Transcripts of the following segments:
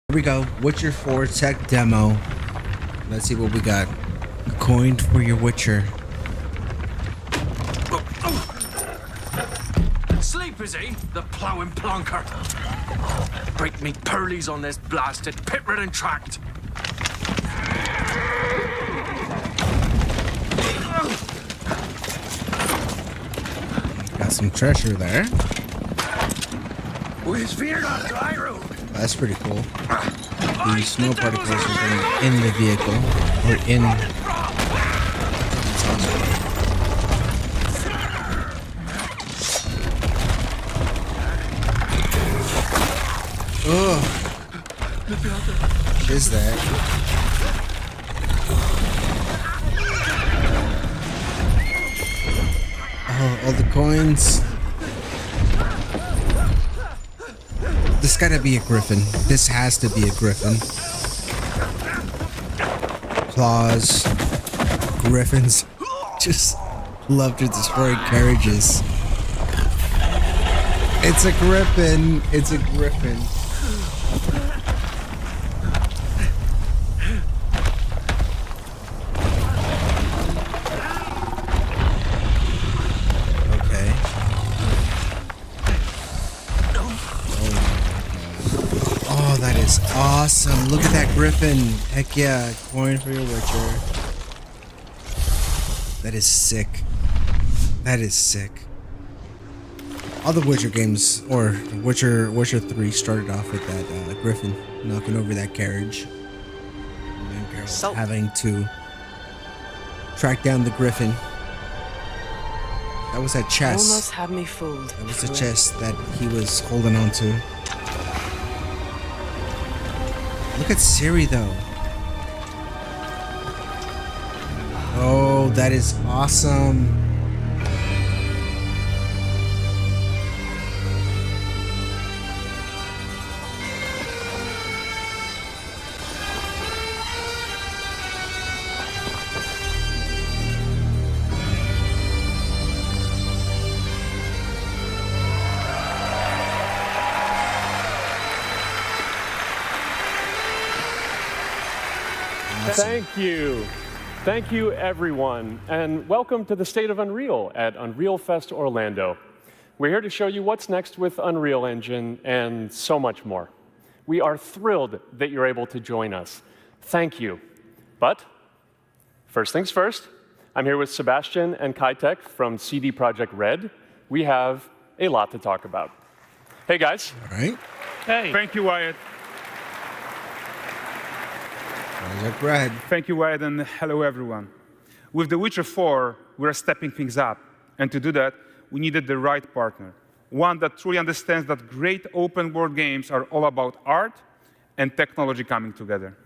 Here we go. Witcher 4 tech demo. Let's see what we got. A coin for your Witcher. Sleep, is he? The ploughing plonker. Break me pearlies on this blasted pit-ridden tract. Got some treasure there. With fear on dry road. That's pretty cool. The snow particles are going in the vehicle. Or in... Oh, what is that? Oh, all the coins. This gotta be a griffin. This has to be a griffin. Claws. Griffins. Just love to destroy carriages. It's a griffin. It's a griffin. Okay. Oh, that is awesome. Look at that griffin. Heck yeah. Coin for your Witcher. That is sick. That is sick. All the Witcher games, or Witcher 3 started off with that griffin knocking over that carriage. And Geralt having to track down the griffin. That was that chest. Almost had me fooled. That was the chest that he was holding on to. Look at Ciri though. Oh, that is awesome. Thank you. Thank you, everyone, and welcome to the State of Unreal at Unreal Fest Orlando. We're here to show you what's next with Unreal Engine and so much more. We are thrilled that you're able to join us. Thank you. But first things first, I'm here with Sebastian and Kitek from CD Projekt Red. We have a lot to talk about. Hey, guys. All right. Hey. Thank you, Wyatt. Red. Thank you, Wyatt, and hello, everyone. With The Witcher 4, we're stepping things up. And to do that, we needed the right partner. One that truly understands that great open-world games are all about art and technology coming together.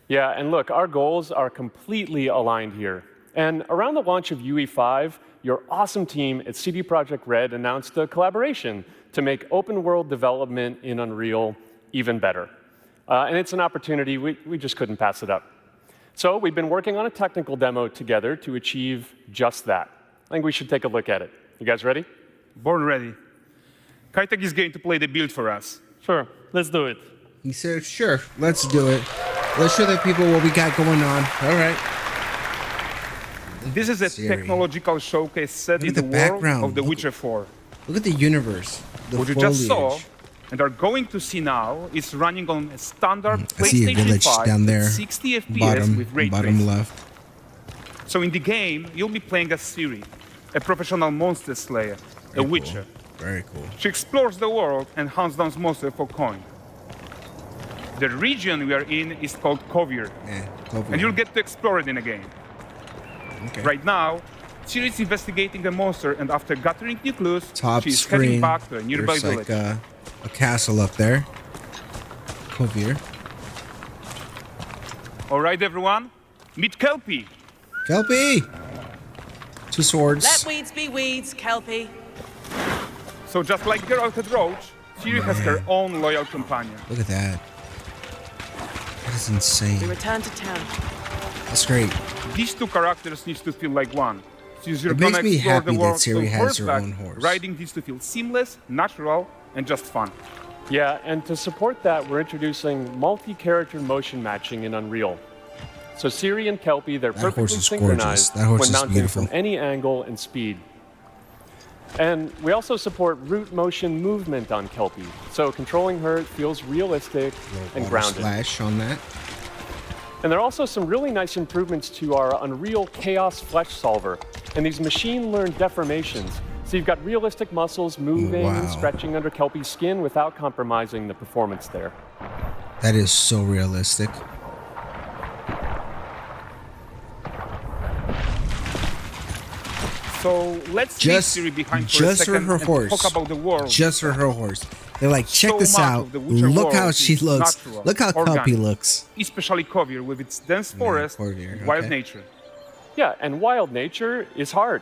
Yeah, and look, our goals are completely aligned here. And around the launch of UE5, your awesome team at CD Projekt Red announced a collaboration to make open-world development in Unreal even better. And it's an opportunity, we just couldn't pass it up. So we've been working on a technical demo together to achieve just that. I think we should take a look at it. You guys ready? Born ready. Kitek is going to play the build for us. Sure, let's do it. He said, sure, let's do it. Let's show the people what we got going on. All right. This is a technological showcase set in the world of The Witcher 4. Look at the universe. The what you just saw and are going to see now is running on a standard PlayStation 5 down there. 60 FPS with ray bottom tracing. left. So in the game, you'll be playing as Ciri, a professional monster slayer, a witcher. Very cool. She explores the world and hunts down monsters for coin. The region we are in is called Kovir, and you'll get to explore it in a game. Okay. Right now, Ciri is investigating a monster, and after gathering new clues, Top she's screen. heading back to a nearby There's village. like a castle up there. Kovir. All right, everyone, meet Kelpie. Kelpie! Two swords. Let weeds be weeds, Kelpie. So just like Geralt and Roach, Ciri has her own loyal companion. Look at that. That is insane. We return to town. That's great. These two characters need to feel like one. Since you're It makes gonna me explore happy the that world Ciri on has her horseback, own horse. riding needs to feel seamless, natural, and just fun. Yeah, and to support that, we're introducing multi-character motion matching in Unreal. So Ciri and Kelpie, they're That horse perfectly is synchronized gorgeous. That horse when is mounting beautiful. from any angle and speed. And we also support root motion movement on Kelpie, so controlling her feels realistic and Water grounded. splash on that. And there are also some really nice improvements to our Unreal Chaos Flesh Solver and these machine-learned deformations. So you've got realistic muscles moving and Wow. stretching under Kelpie's skin without compromising the performance there. That is so realistic. So let's Just, leave Ciri behind for a just for second her and horse. talk about the world. Just for her horse. They're like, check So this much out. of the Witcher Look how world she is looks. natural, Look how Kelpie organic. looks. Especially Kovir with its dense forest, Kovir, and wild okay. nature. Yeah, and wild nature is hard.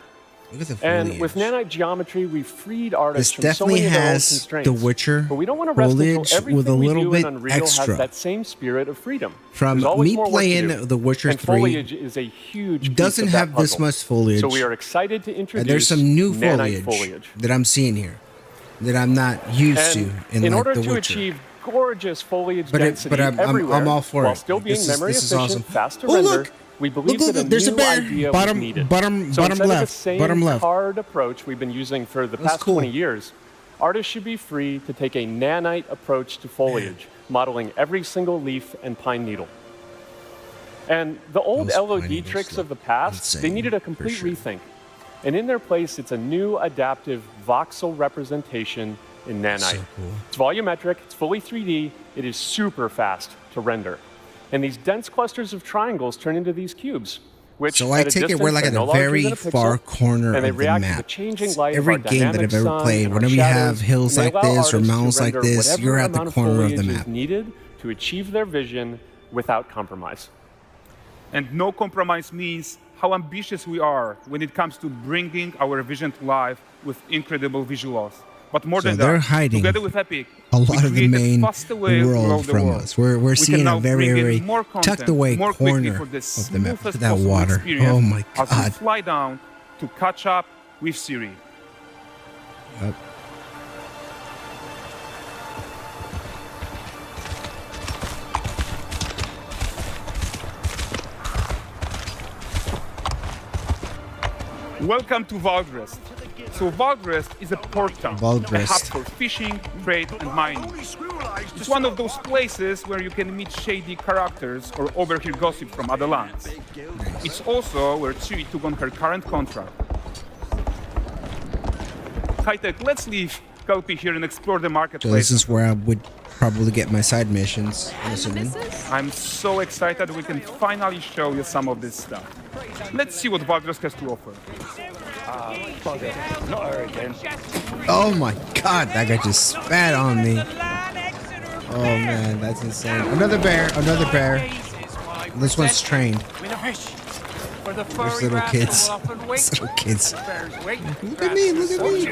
Look at the And with foliage. nanite geometry, we freed This artists from so definitely many of their old has constraints. The Witcher But we don't want to rest until foliage everything with a we little do bit in Unreal extra. has that same spirit of freedom. From There's always me more work to playing do. The Witcher and 3, foliage is a huge piece doesn't of that have this puzzle. much foliage. So we are excited to introduce And there's some new nanite foliage that I'm seeing here that I'm not used And to in in like order The to Witcher. achieve gorgeous foliage But density I'm everywhere, all for while it. still being This is- memory this is efficient, awesome. fast to Oh, render, look! we believe Look, that a there's a new bear. idea Bottom- was needed. bottom- So bottom instead left, of the same bottom left. hard approach we've been using for the That's past cool. 20 years, artists should be free to take a nanite approach to foliage, modeling every single leaf and pine needle. And the old Those LOD pine needles tricks look of the past, they insane, needed a for complete sure. rethink. And in their place, it's a new adaptive voxel representation in nanite. So cool. It's volumetric, it's fully 3D, it is super fast to render. And these dense clusters of triangles turn into these cubes, which So I at a take it we're distance like are at no a larger very than a pixel, far corner and they of the react to map. the changing light Every of our game that dynamic I've ever sun played, and our whenever you have shadows, hills and they like allow this or artists to mountains like render this, whatever you're at the amount corner of the foliage is map. needed to achieve their vision without compromise. And no compromise means how ambitious we are when it comes to bringing our vision to life with incredible visuals. But more So than they're that, hiding together with Epic, a we lot of the created main faster way to world grow the from world. us. We're We can seeing now a very, bring in very more content, tucked away more quickly corner for the of the map. Look smoothest at that possible water. experience Oh my as we god. fly down to catch up with Ciri. Yep. Welcome to Valdrest. So Valdrest is a portal, a Valdrest. hub for fishing, trade, and mining. It's one of those places where you can meet shady characters or overhear gossip from other lands. It's also where Ciri took on her current contract. High-tech, let's leave Kelpie here and explore the So marketplace. this is where I would probably get my side missions, I'm assuming. I'm so excited we can finally show you some of this stuff. Let's see what Valdrest has to offer. Oh my god, that guy just spat on me. Oh man, that's insane. Another bear, another bear. This one's trained. There's little kids. There's little kids. Look at me, look at me.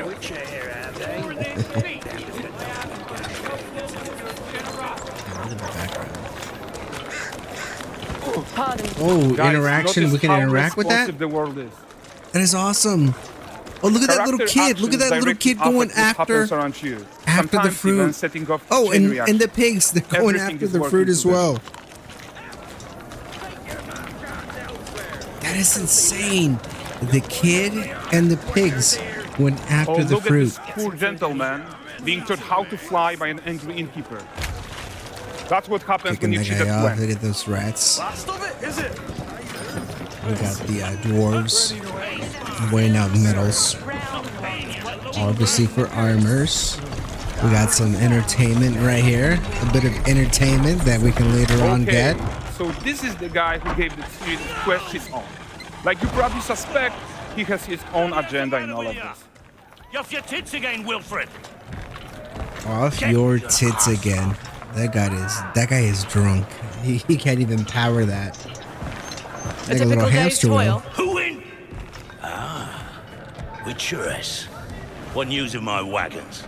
Pardon. Oh, Guys, interaction. notice We can how interact with that? responsive the world is. That is awesome. Oh, look at that little Character kid. Look at that actions little kid directly going affect what after happens around you. after the Sometimes fruit. even setting off Oh, chain and reactions. the pigs. They're going Everything after is the working fruit as together. well. That is insane. The kid and the pigs went after Oh, the look fruit. at this poor gentleman being taught how to fly by an angry innkeeper. That's what happens when Kicking you that cheat guy at off. Gwen. Look at those rats. Last of it, is it? We got the dwarves weighing out metals. Obviously for armors. We got some entertainment right here. A bit of entertainment that we can later on Okay, get. so this is the guy who gave the series quest his own. Like you probably suspect, he has his own agenda in all of this. You off your tits again, Wilfred? Off your tits again. That guy is drunk. He can't even power that. A Like a little typical day's hamster wheel. toil. Who in? Witcheress. One using my wagons.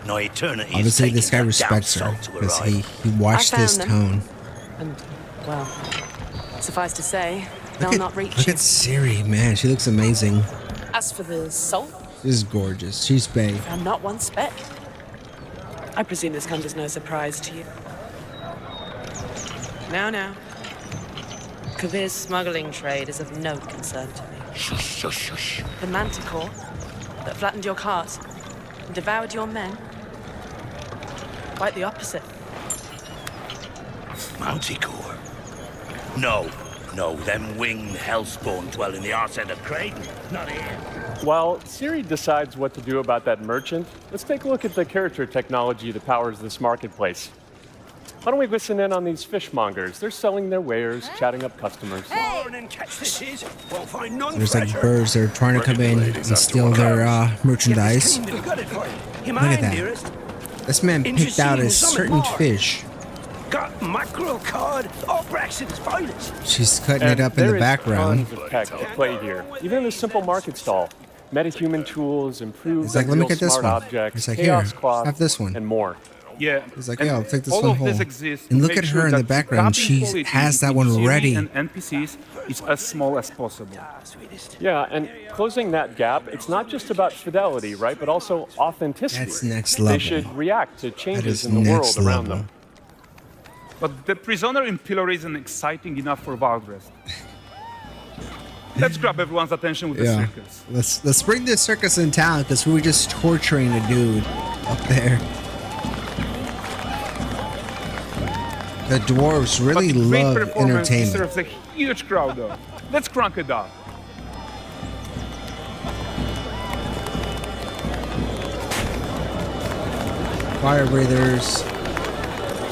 No eternity. is Obviously, taking this guy that respects damn her salt to because arrive. he watched I found this them. tone. And, well, suffice to say, they'll Look not at, reach look you. at Ciri, man. She looks amazing. As for the salt, This is gorgeous. She's bae. I'm not one speck. I presume this comes as no surprise to you. Now. Kavir's smuggling trade is of no concern to me. Shush, shush, shush. The manticore that flattened your cart and devoured your men? Quite the opposite. Manticore? No, them winged hellspawn dwell in the arse end of Creighton, not here. While Siri decides what to do about that merchant, let's take a look at the character technology that powers this marketplace. Why don't we listen in on these fishmongers? They're selling their wares, chatting up customers. There's like birds that are trying to come in and steal their merchandise. Look at that. This man picked out a certain fish. Got mackerel cod, all Brexit's finest. She's cutting it up in the background. There is tons of tech at play here, even in a simple market stall. Metahuman tools, improved He's like, let me get this smart one. objects, He's like, chaos here, cloth, have this one. and more. Yeah. He's like, and yeah, I'll take this all one of home. this exists And to look make at sure her in the that background. gap in She quality has that between one Siri ready. and NPCs is as small as possible. Yeah, and closing that gap, it's not just about fidelity, right? But also authenticity. That's next They level. should react to changes is in the world next around level. them. But the prisoner in pillory isn't exciting enough for Valdrest. Let's grab everyone's attention with the Yeah. circus. Let's bring this circus in town because we were just torturing a dude up there. The dwarves really But the great love performance entertainment. deserves a huge crowd though. Let's crank it up. Fire breathers.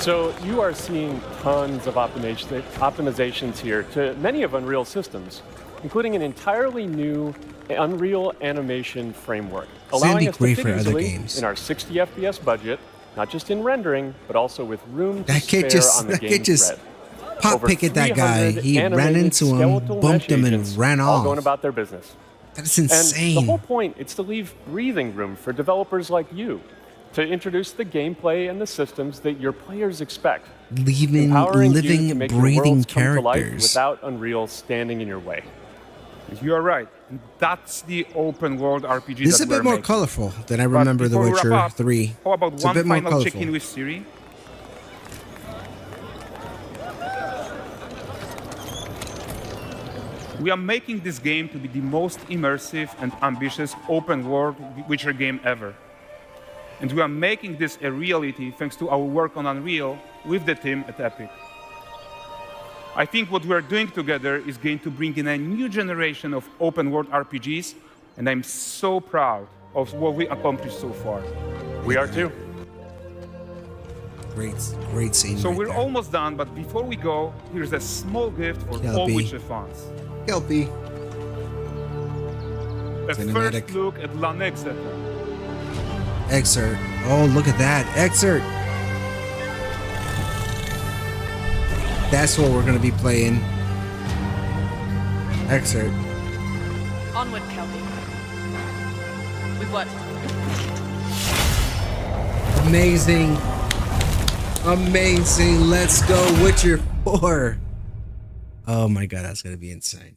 So you are seeing tons of optimizations here to many of Unreal systems, including an entirely new Unreal animation framework, gonna allowing be us to great fit for other easily games. in our 60 FPS budget, not just in rendering, but also with room to That spare kid just on the game that just thread. pop Over picket that guy. 300 He ran animated into him, skeletal bumped mesh him, and agents, ran all off. going about their business. That's And the insane. whole point is to leave breathing room for developers like you to introduce the gameplay and the systems that your players expect. Living, Empowering you to living, make your breathing worlds come to life characters. without Unreal standing in your way. You are right. That's the open world RPG This is that a bit we're more making. colorful than I But remember The before we wrap Witcher up, 3. How about It's a one bit more final colorful. check-in with Siri? We are making this game to be the most immersive and ambitious open world Witcher game ever. And we are making this a reality thanks to our work on Unreal with the team at Epic. I think what we are doing together is going to bring in a new generation of open world RPGs, and I'm so proud of what we accomplished so far. We are too. Great scene. So right we're there. almost done, but before we go, here's a small gift for all Kelpie. Witcher fans. Kelpie. A Cinematic. first look at Lanexeter. Excerpt. Oh, look at that. Excerpt. That's what we're going to be playing. Excerpt. Onward, Kelpie. We've worked. Amazing. Amazing. Let's go Witcher 4. Oh my god, that's going to be insane.